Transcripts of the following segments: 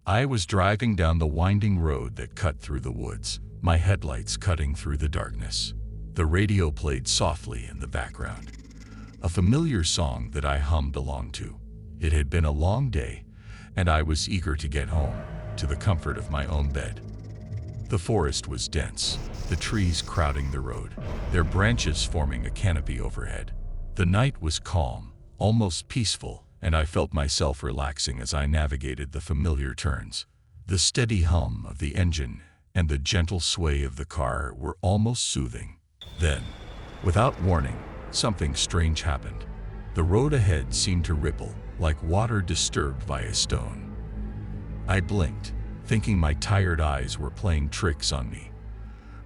I was driving down the winding road that cut through the woods, my headlights cutting through the darkness. The radio played softly in the background, a familiar song that I hummed along to. It had been a long day, and I was eager to get home, to the comfort of my own bed. The forest was dense, the trees crowding the road, their branches forming a canopy overhead. The night was calm, almost peaceful, and I felt myself relaxing as I navigated the familiar turns. The steady hum of the engine and the gentle sway of the car were almost soothing. Then, without warning, something strange happened. The road ahead seemed to ripple, like water disturbed by a stone. I blinked, thinking my tired eyes were playing tricks on me.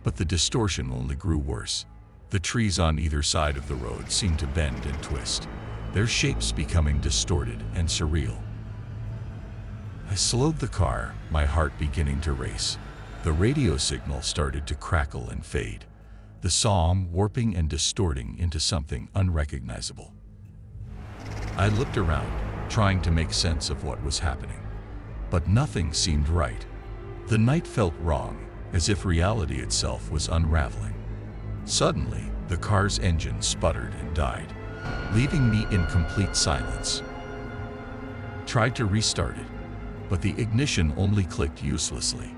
But the distortion only grew worse. The trees on either side of the road seemed to bend and twist, their shapes becoming distorted and surreal. I slowed the car, my heart beginning to race. The radio signal started to crackle and fade, the song warping and distorting into something unrecognizable. I looked around, trying to make sense of what was happening, but nothing seemed right. The night felt wrong, as if reality itself was unraveling. Suddenly, the car's engine sputtered and died, leaving me in complete silence. Tried to restart it, but the ignition only clicked uselessly.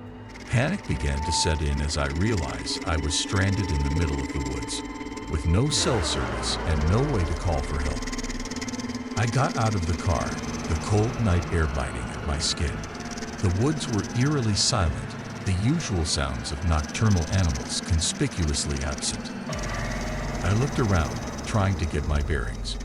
Panic began to set in as I realized I was stranded in the middle of the woods, with no cell service and no way to call for help. I got out of the car, the cold night air biting at my skin. The woods were eerily silent, the usual sounds of nocturnal animals conspicuously absent. I looked around, trying to get my bearings,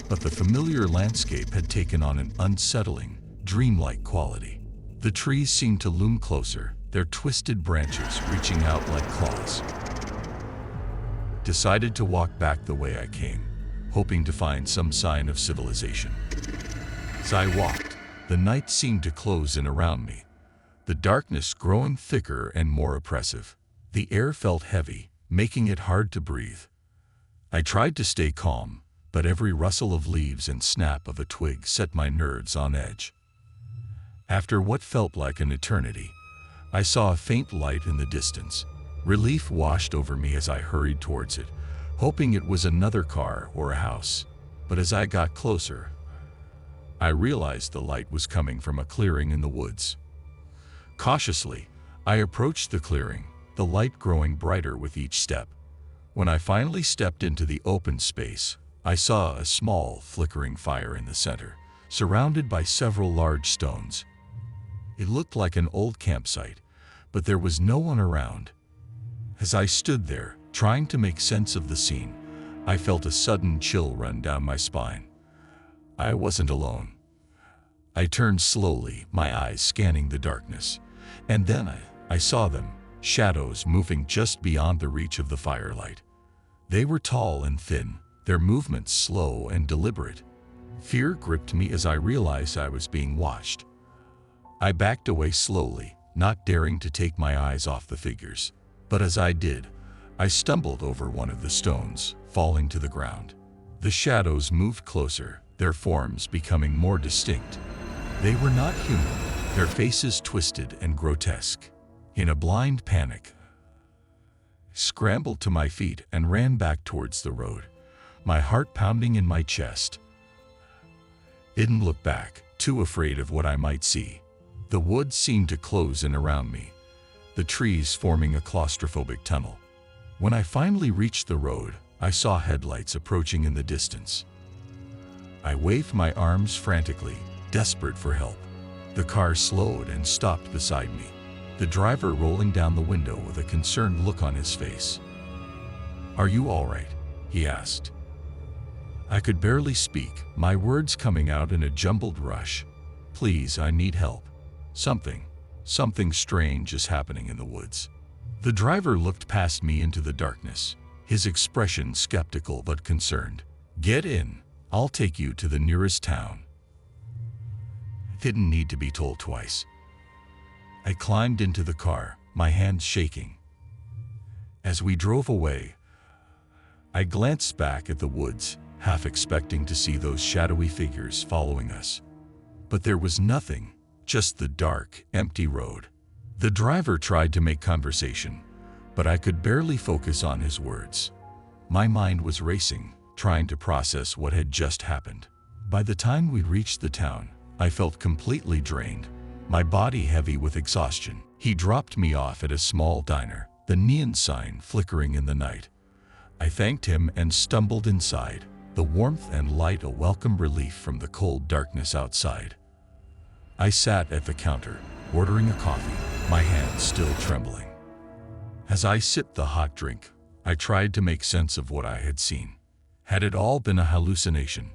but the familiar landscape had taken on an unsettling, dreamlike quality. The trees seemed to loom closer, their twisted branches reaching out like claws. Decided to walk back the way I came, hoping to find some sign of civilization. As I walked, the night seemed to close in around me, the darkness growing thicker and more oppressive. The air felt heavy, making it hard to breathe. I tried to stay calm, but every rustle of leaves and snap of a twig set my nerves on edge. After what felt like an eternity, I saw a faint light in the distance. Relief washed over me as I hurried towards it, hoping it was another car or a house. But as I got closer, I realized the light was coming from a clearing in the woods. Cautiously, I approached the clearing, the light growing brighter with each step. When I finally stepped into the open space, I saw a small, flickering fire in the center, surrounded by several large stones. It looked like an old campsite, but there was no one around. As I stood there, trying to make sense of the scene, I felt a sudden chill run down my spine. I wasn't alone. I turned slowly, my eyes scanning the darkness, and then I saw them, shadows moving just beyond the reach of the firelight. They were tall and thin, their movements slow and deliberate. Fear gripped me as I realized I was being watched. I backed away slowly, not daring to take my eyes off the figures. But as I did, I stumbled over one of the stones, falling to the ground. The shadows moved closer, their forms becoming more distinct. They were not human, their faces twisted and grotesque. In a blind panic, I scrambled to my feet and ran back towards the road, my heart pounding in my chest. Didn't look back, too afraid of what I might see. The woods seemed to close in around me, the trees forming a claustrophobic tunnel. When I finally reached the road, I saw headlights approaching in the distance. I waved my arms frantically, desperate for help. The car slowed and stopped beside me, the driver rolling down the window with a concerned look on his face. "Are you all right?" he asked. I could barely speak, my words coming out in a jumbled rush. "Please, I need help. Something strange is happening in the woods." The driver looked past me into the darkness, his expression skeptical but concerned. "Get in. I'll take you to the nearest town." Didn't need to be told twice. I climbed into the car, my hands shaking. As we drove away, I glanced back at the woods, half expecting to see those shadowy figures following us. But there was nothing, just the dark, empty road. The driver tried to make conversation, but I could barely focus on his words. My mind was racing, trying to process what had just happened. By the time we reached the town, I felt completely drained, my body heavy with exhaustion. He dropped me off at a small diner, the neon sign flickering in the night. I thanked him and stumbled inside, the warmth and light a welcome relief from the cold darkness outside. I sat at the counter, ordering a coffee, my hands still trembling. As I sipped the hot drink, I tried to make sense of what I had seen. Had it all been a hallucination?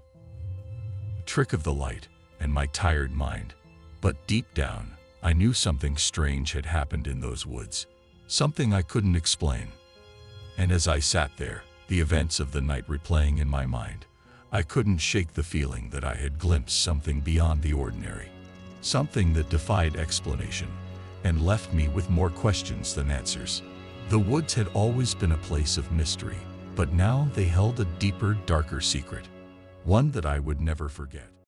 A trick of the light and my tired mind? But deep down, I knew something strange had happened in those woods, something I couldn't explain. And as I sat there, the events of the night replaying in my mind, I couldn't shake the feeling that I had glimpsed something beyond the ordinary, something that defied explanation and left me with more questions than answers. The woods had always been a place of mystery, but now they held a deeper, darker secret, one that I would never forget.